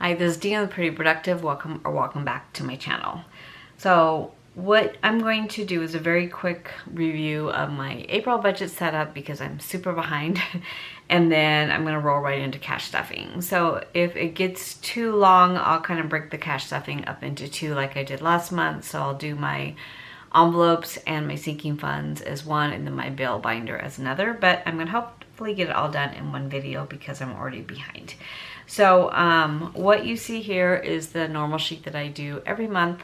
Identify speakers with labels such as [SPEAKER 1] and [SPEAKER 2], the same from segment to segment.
[SPEAKER 1] Hi, this is Dina, Pretty Productive. Welcome back to my channel. So what I'm going to do is a very quick review of my April budget setup because I'm super behind, and then I'm going to roll right into cash stuffing. So if it gets too long, I'll kind of break the cash stuffing up into two like I did last month. So I'll do my envelopes and my sinking funds as one, and then my bill binder as another, but I'm going to hopefully get it all done in one video because I'm already behind. So what you see here is the normal sheet that I do every month,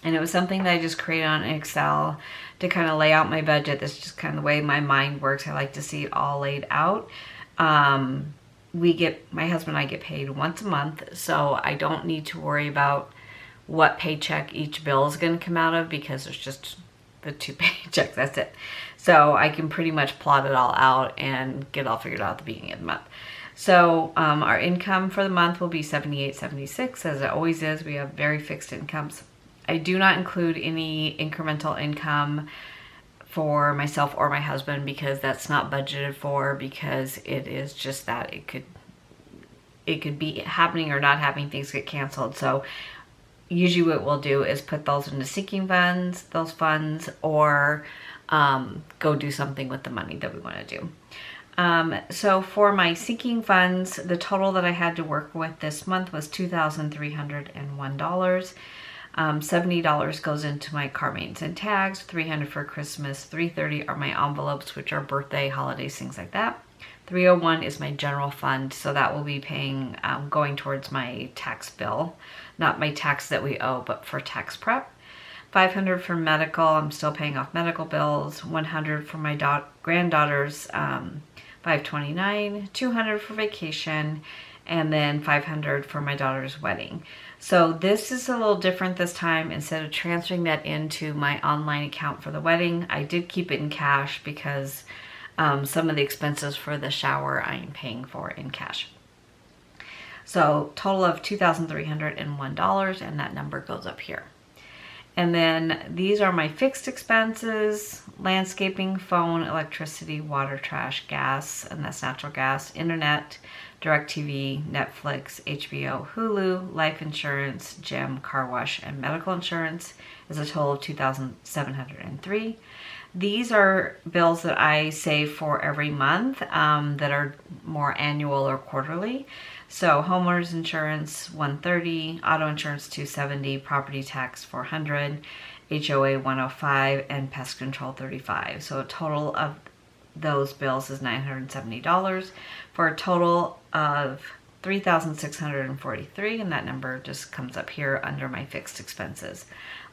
[SPEAKER 1] and it was something that I just created on Excel to kind of lay out my budget. That's just kind of the way my mind works. I like to see it all laid out. My husband and I get paid once a month, so I don't need to worry about what paycheck each bill is going to come out of because there's just the two paychecks, that's it. So I can pretty much plot it all out and get it all figured out at the beginning of the month. So our income for the month will be $78.76, as it always is. We have very fixed incomes. I do not include any incremental income for myself or my husband because that's not budgeted for, because it is just that it could be happening or not happening. Things get canceled. So usually what we'll do is put those into sinking funds, or go do something with the money that we want to do. So for my sinking funds, the total that I had to work with this month was $2,301. $70 goes into my car maintenance and tags, $300 for Christmas, $330 are my envelopes, which are birthday, holidays, things like that. $301 is my general fund, so that will be paying, going towards my tax bill, not my tax that we owe, but for tax prep. $500 for medical, I'm still paying off medical bills. $100 for my granddaughter's $529, $200 for vacation, and then $500 for my daughter's wedding. So this is a little different this time. Instead of transferring that into my online account for the wedding, I did keep it in cash because some of the expenses for the shower I am paying for in cash. So total of $2,301, and that number goes up here. And then these are my fixed expenses: landscaping, phone, electricity, water, trash, gas, and that's natural gas, internet, DirecTV, Netflix, HBO, Hulu, life insurance, gym, car wash, and medical insurance is a total of $2,703. These are bills that I save for every month that are more annual or quarterly. So homeowners insurance $130, auto insurance $270, property tax $400, HOA $105, and pest control $35. So a total of those bills is $970 for a total of $3,643, and that number just comes up here under my fixed expenses.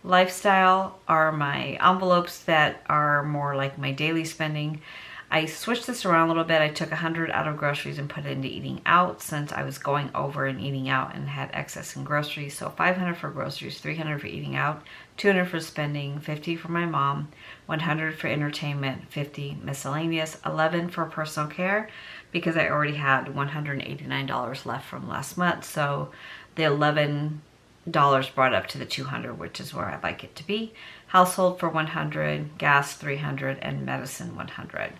[SPEAKER 1] Lifestyle are my envelopes that are more like my daily spending. I switched this around a little bit. I took $100 out of groceries and put it into eating out since I was going over and eating out and had excess in groceries. So $500 for groceries, $300 for eating out, $200 for spending, $50 for my mom, $100 for entertainment, $50 miscellaneous, $11 for personal care because I already had $189 left from last month. So the $11 brought up to the $200, which is where I'd like it to be. Household for $100, gas $300, and medicine $100.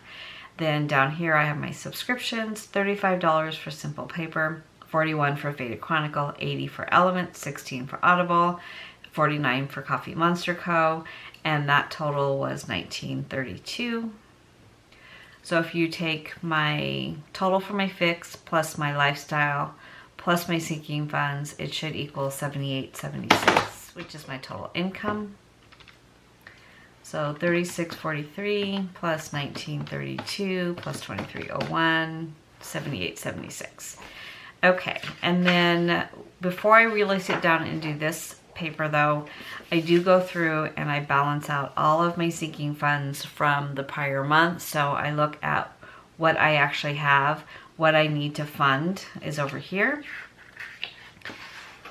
[SPEAKER 1] Then down here I have my subscriptions: $35 for Simple Paper, $41 for Faded Chronicle, $80 for Element, $16 for Audible, $49 for Coffee Monster Co., and that total was $19.32. So if you take my total for my fix plus my lifestyle plus my sinking funds, it should equal $78.76, which is my total income. So $36.43 plus $19.32 plus $23.01, $78.76. Okay, and then before I really sit down and do this paper though, I do go through and I balance out all of my sinking funds from the prior month. So I look at what I actually have. What I need to fund is over here.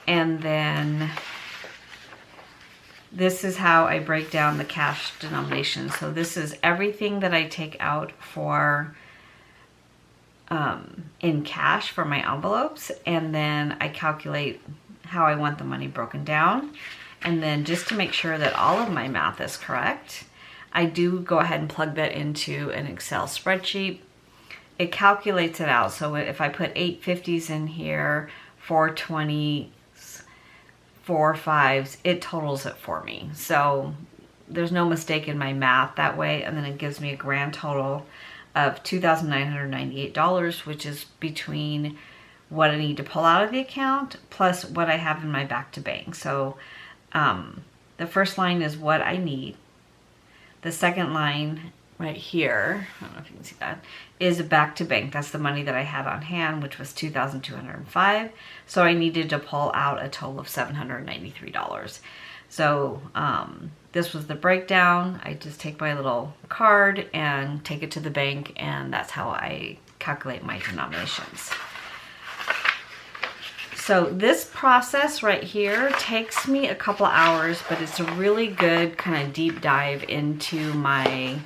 [SPEAKER 1] And then this is how I break down the cash denomination. So this is everything that I take out for in cash for my envelopes, and then I calculate how I want the money broken down. And then just to make sure that all of my math is correct, I do go ahead and plug that into an Excel spreadsheet. It calculates it out. So if I put 850s in here 420s, 4 5s, it totals it for me. So there's no mistake in my math that way. And then it gives me a grand total of $2,998, which is between what I need to pull out of the account plus what I have in my back to bank. So the first line is what I need. The second line right here, I don't know if you can see that, is back to bank. That's the money that I had on hand, which was $2,205. So I needed to pull out a total of $793. So this was the breakdown. I just take my little card and take it to the bank, and that's how I calculate my denominations. So this process right here takes me a couple hours, but it's a really good kind of deep dive into my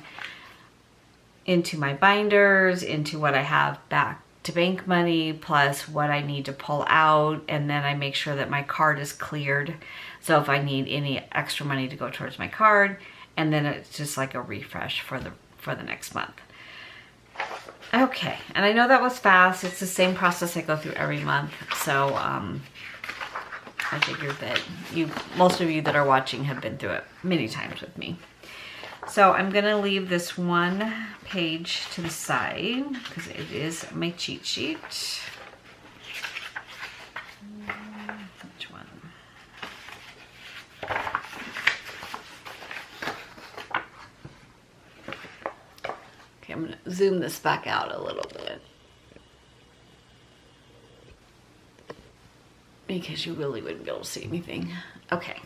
[SPEAKER 1] binders, into what I have back to bank money, plus what I need to pull out, and then I make sure that my card is cleared. So if I need any extra money to go towards my card, and then it's just like a refresh for the next month. Okay, and I know that was fast. It's the same process I go through every month. So I figured that most of you that are watching have been through it many times with me. So I'm gonna leave this one page to the side because it is my cheat sheet. Which one? Okay, I'm gonna zoom this back out a little bit because you really wouldn't be able to see anything. Okay.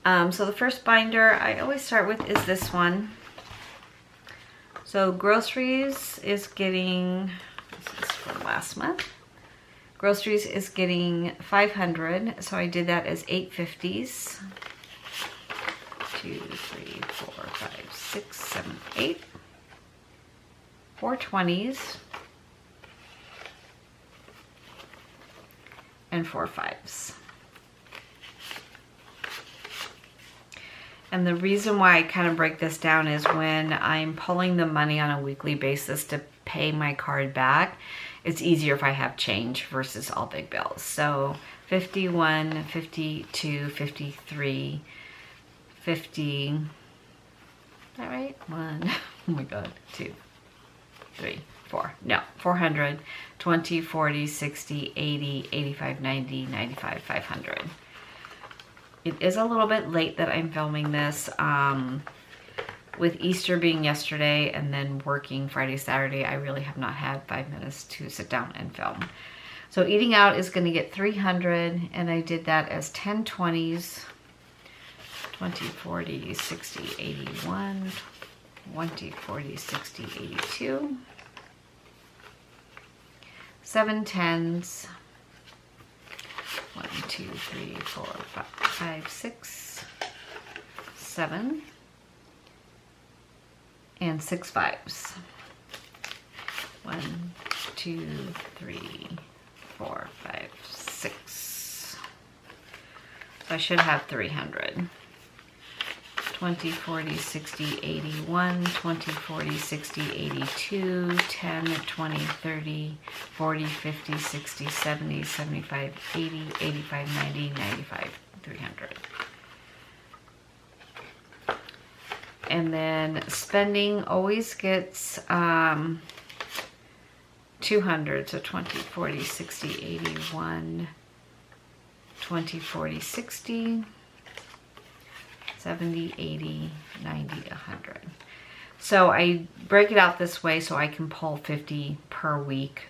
[SPEAKER 1] So the first binder I always start with is this one. So groceries is getting, this is from last month. Groceries is getting 500, so I did that as 850s. 2, 3, 4, 5, 6, 7, 8. 4 20s. And 4 5s. And the reason why I kind of break this down is when I'm pulling the money on a weekly basis to pay my card back, it's easier if I have change versus all big bills. So 51, 52, 53, 50, is that right? 1, oh my God, 2, 3, 4, no, 400, 20, 40, 60, 80, 85, 90, 95, 500. It is a little bit late that I'm filming this. With Easter being yesterday and then working Friday, Saturday, I really have not had 5 minutes to sit down and film. So eating out is going to get 300, and I did that as 10 20s, 20, 40, 60, 81, 20, 40, 60, 82, 7 10s, 1, 2, 3, 4, 5, 6, 7, and 6 5s. 1, 2, 3, 4, 5, 6. So I should have 300. 20, 40, 60, 81, 20, 40, 60, 82, 10, 20, 30, 40, 50, 60, 70, 75, 80, 85, 90, 95, 300. And then spending always gets 200, so 20, 40, 60, 81, 20, 40, 60, 70, 80, 90, 100. So I break it out this way so I can pull 50 per week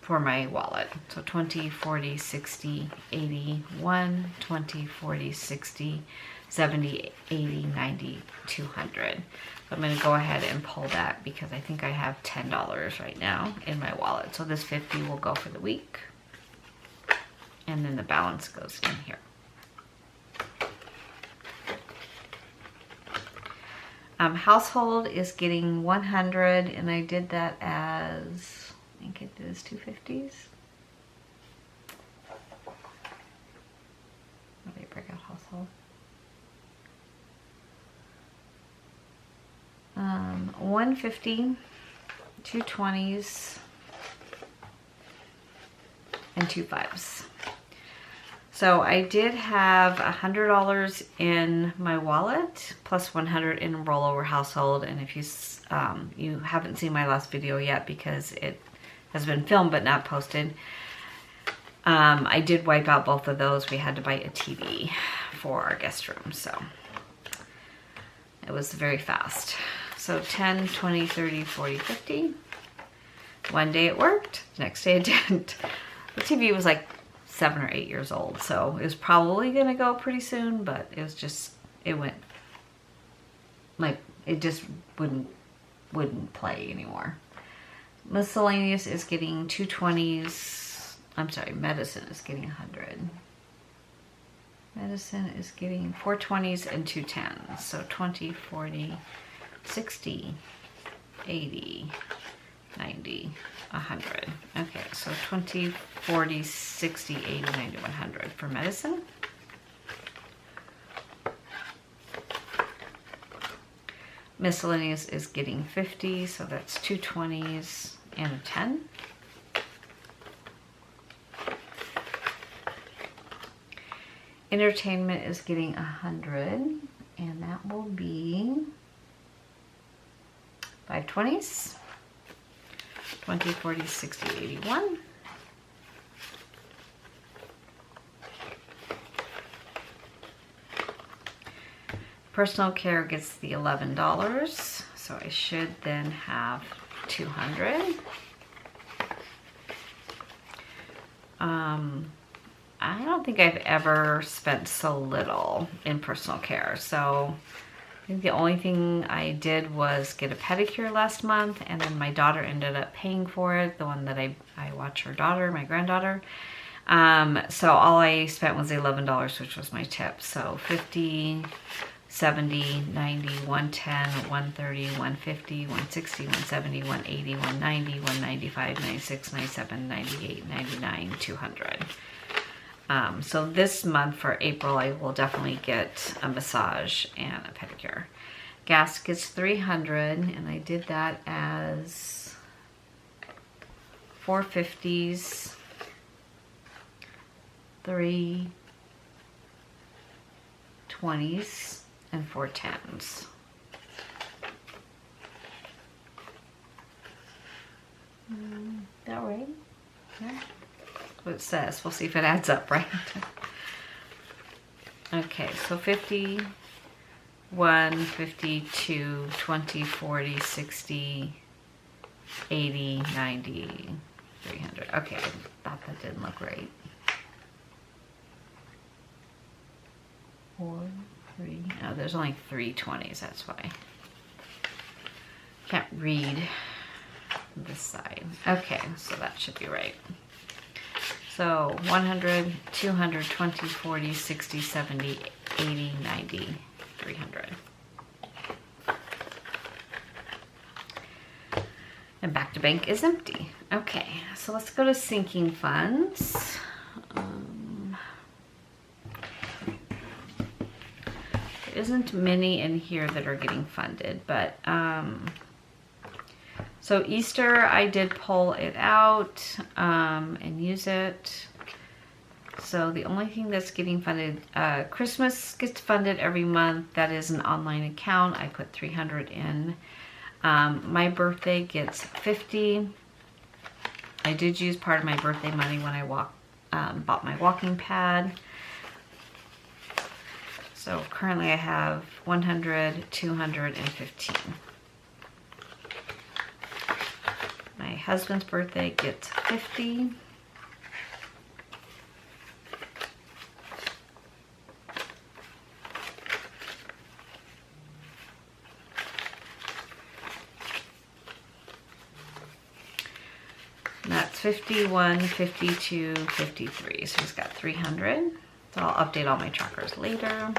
[SPEAKER 1] for my wallet. So 20, 40, 60, 81, 20, 40, 60, 70, 80, 90, 200. I'm going to go ahead and pull that because I think I have $10 right now in my wallet. So this 50 will go for the week. And then the balance goes in here. Household is getting 100, and I did that as, I think it is 250s. Let me break out household. 150, 220s, and 2 5s. So I did have $100 in my wallet plus 100 in rollover household. And if you haven't seen my last video yet because it has been filmed but not posted, I did wipe out both of those. We had to buy a TV for our guest room, so it was very fast. So 10, 20, 30, 40, 50. One day it worked, the next day it didn't. The TV was like 7 or 8 years old, so it was probably gonna go pretty soon, but it was just, it went, like, it just wouldn't play anymore. Miscellaneous is getting 2 20s. I'm sorry, medicine is getting 100. Medicine is getting 4 20s and 2 10s. So 20, 40, 60, 80, 90, 100. Okay, so 20, 40, 60, 80, 90, 100 for medicine. Miscellaneous is getting 50, so that's 2 20s and a 10. Entertainment is getting 100, and that will be 5 20s. 20, 40, 60, 81. Personal care gets the $11, so I should then have 200. I don't think I've ever spent so little in personal care, so I think the only thing I did was get a pedicure last month, and then my daughter ended up paying for it, the one that I watch her daughter, my granddaughter. So all I spent was $11, which was my tip. So 50, 70, 90, 110, 130, 150, 160, 170, 180, 190, 195, 96, 97, 98, 99, 200. So this month for April, I will definitely get a massage and a pedicure. Gas gets 300, and I did that as 4 50s, 3 20s, and 4 10s. That right? Yeah. What it says. We'll see if it adds up, right? Okay, so 51, 52, 20, 40, 60, 80, 90, 300. Okay, I thought that didn't look right. 4, 3. Oh, there's only 3 20s, that's why. Can't read this side. Okay, so that should be right. So 100, 200, 20, 40, 60, 70, 80, 90, 300. And back to bank is empty. Okay, so let's go to sinking funds. There isn't many in here that are getting funded, but so Easter, I did pull it out and use it. So the only thing that's getting funded, Christmas gets funded every month. That is an online account. I put 300 in. My birthday gets 50. I did use part of my birthday money when I bought my walking pad. So currently I have 100, 200, and 15. My husband's birthday gets 50. And that's 51, 52, 53. So he's got 300. So I'll update all my trackers later.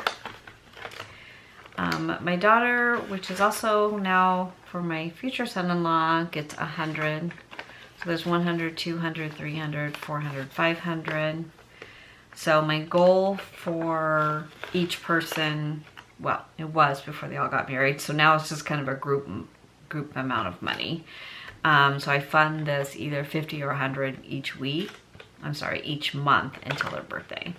[SPEAKER 1] My daughter, which is also now for my future son-in-law, gets 100. So there's 100, 200, 300, 400, 500. So my goal for each person, well, it was before they all got married. So now it's just kind of a group amount of money. So I fund this either 50 or 100 each week. I'm sorry, each month until their birthday.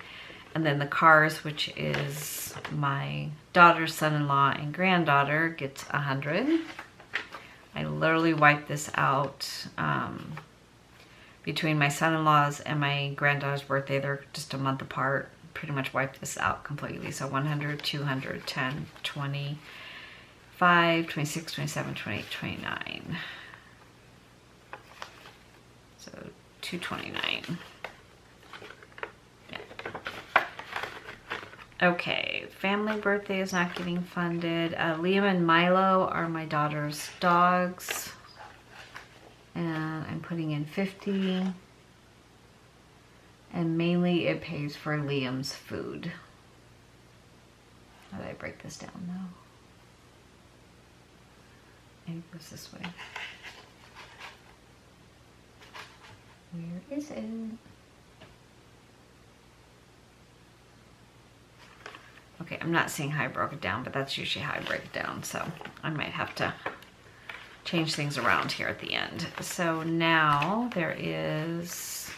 [SPEAKER 1] And then the cars, which is my daughter's son-in-law and granddaughter, gets 100. I literally wiped this out between my son-in-law's and my granddaughter's birthday. They're just a month apart. Pretty much wiped this out completely. So 100, 200, 10, 20, 5, 26, 27, 28, 29. So 229. Yeah. Okay, family birthday is not getting funded. Liam and Milo are my daughter's dogs. And I'm putting in 50. And mainly it pays for Liam's food. How do I break this down now? Maybe it goes this way. Where is it? Okay, I'm not seeing how I broke it down, but that's usually how I break it down. So I might have to change things around here at the end. So now there is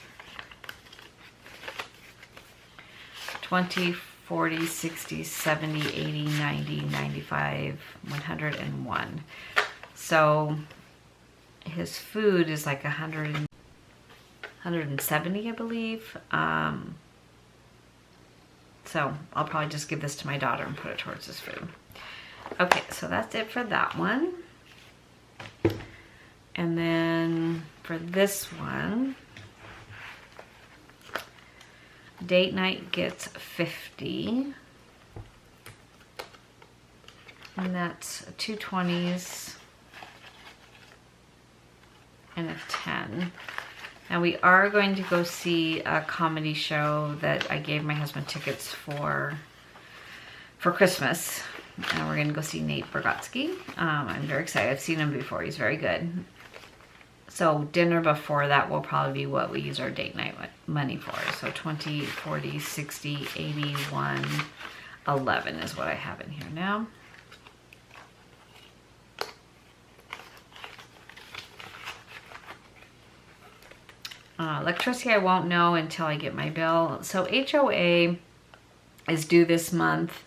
[SPEAKER 1] 20, 40, 60, 70, 80, 90, 95, 101. So his food is like 170, I believe. So I'll probably just give this to my daughter and put it towards his food. Okay, so that's it for that one. And then for this one, date night gets 50. And that's 2 20s and a 10. Now we are going to go see a comedy show that I gave my husband tickets for Christmas. And we're gonna go see Nate Bargatze. I'm very excited. I've seen him before. He's very good. So dinner before that will probably be what we use our date night money for. So 20, 40, 60, 81, 11 is what I have in here now. Electricity I won't know until I get my bill. So HOA is due this month.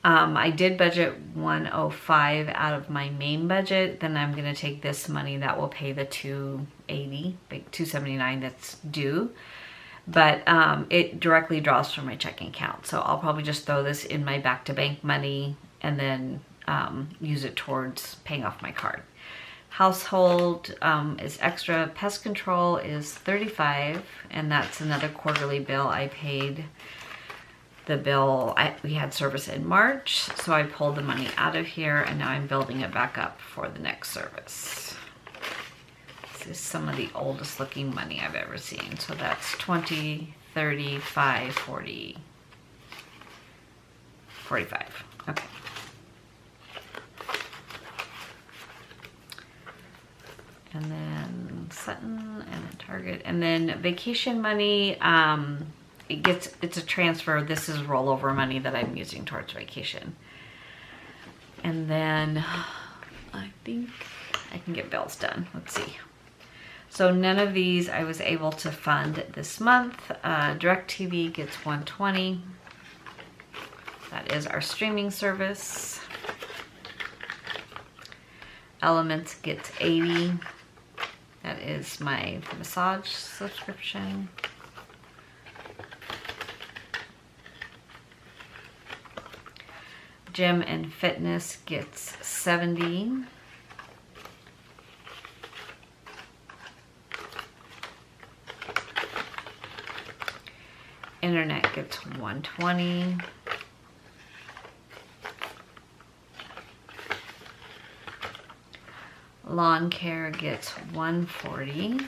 [SPEAKER 1] I did budget 105 out of my main budget. Then I'm going to take this money that will pay the 280, like 279 that's due. But it directly draws from my checking account. So I'll probably just throw this in my back to bank money and then use it towards paying off my card. Household is extra. Pest control is 35, and that's another quarterly bill. I paid the bill. We had service in March, so I pulled the money out of here, and now I'm building it back up for the next service. This is some of the oldest looking money I've ever seen. So that's 20, 35, 40, 45. Okay. And then Sutton and then Target. And then vacation money, it's a transfer. This is rollover money that I'm using towards vacation. And then I think I can get bills done. Let's see. So none of these I was able to fund this month. DirecTV gets 120. That is our streaming service. Elements gets 80. That is my massage subscription. Gym and fitness gets 70. Internet gets 120. Lawn care gets 140.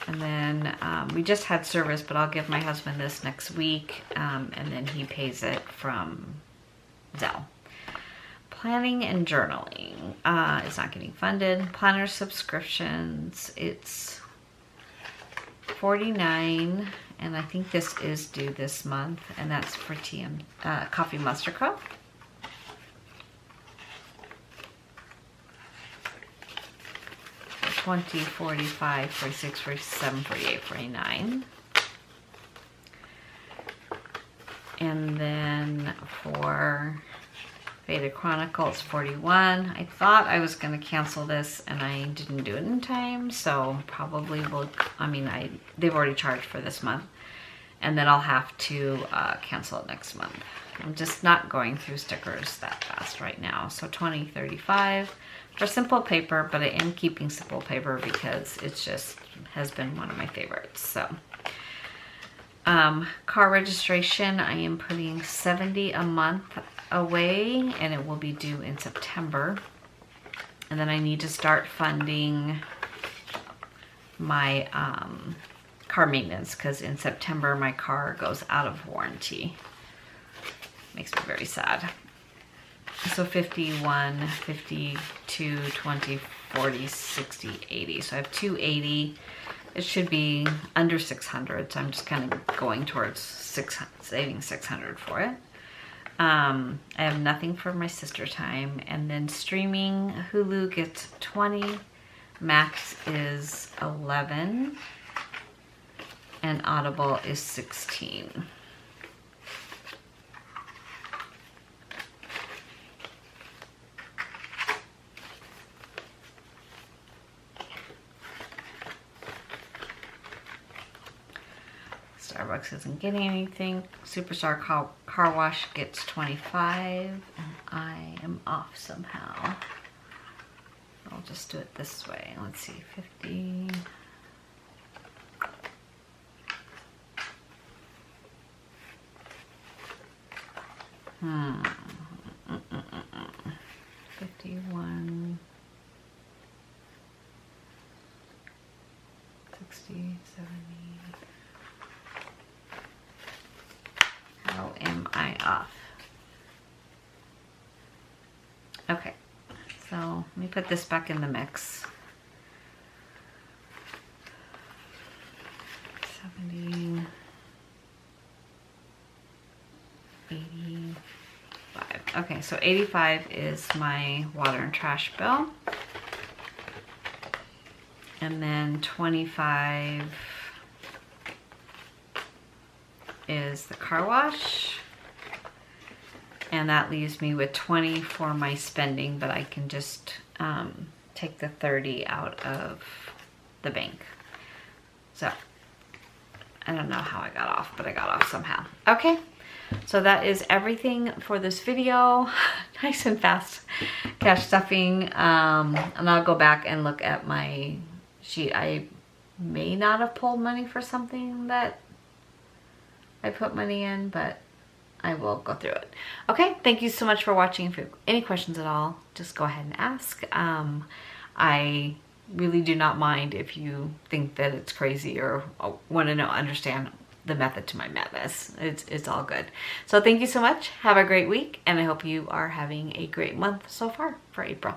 [SPEAKER 1] And then we just had service, but I'll give my husband this next week, and then he pays it from Zelle. Planning and journaling is not getting funded. Planner subscriptions, it's 49, and I think this is due this month, and that's for TM Coffee Mustard Cup. 20, 45, 46, 47, 48, 49. And then for Faded Chronicle, it's 41. I thought I was going to cancel this and I didn't do it in time, so probably will, I mean, they've already charged for this month, and then I'll have to cancel it next month. I'm just not going through stickers that fast right now. So 20, 35 for Simple Paper, but I am keeping Simple Paper because it's just has been one of my favorites. So car registration, I am putting $70 a month away, and it will be due in September. And then I need to start funding my car maintenance, because in September my car goes out of warranty. Makes me very sad. So 51, 52, 20, 40, 60, 80. So I have 280. It should be under 600, so I'm just kind of going towards saving 600 for it. I have nothing for my sister time, and then streaming, Hulu gets 20, Max is 11, and Audible is 16. Starbucks isn't getting anything. Superstar Car Wash gets 25, and I am off somehow. I'll just do it this way. Let's see, 50. Hmm. 51. 60, 70. How am I off? Okay, so let me put this back in the mix. 70, 85. Okay, so 85 is my water and trash bill. And then 25 is the car wash, and that leaves me with 20 for my spending, but I can just take the 30 out of the bank. So I don't know how I got off, but I got off somehow. Okay, so that is everything for this video. Nice and fast cash stuffing, and I'll go back and look at my sheet. I may not have pulled money for something that I put money in, but I will go through it. Okay, thank you so much for watching. If you have any questions at all, just go ahead and ask. I really do not mind if you think that it's crazy or want to understand the method to my madness. It's all good. So thank you so much. Have a great week, and I hope you are having a great month so far for April.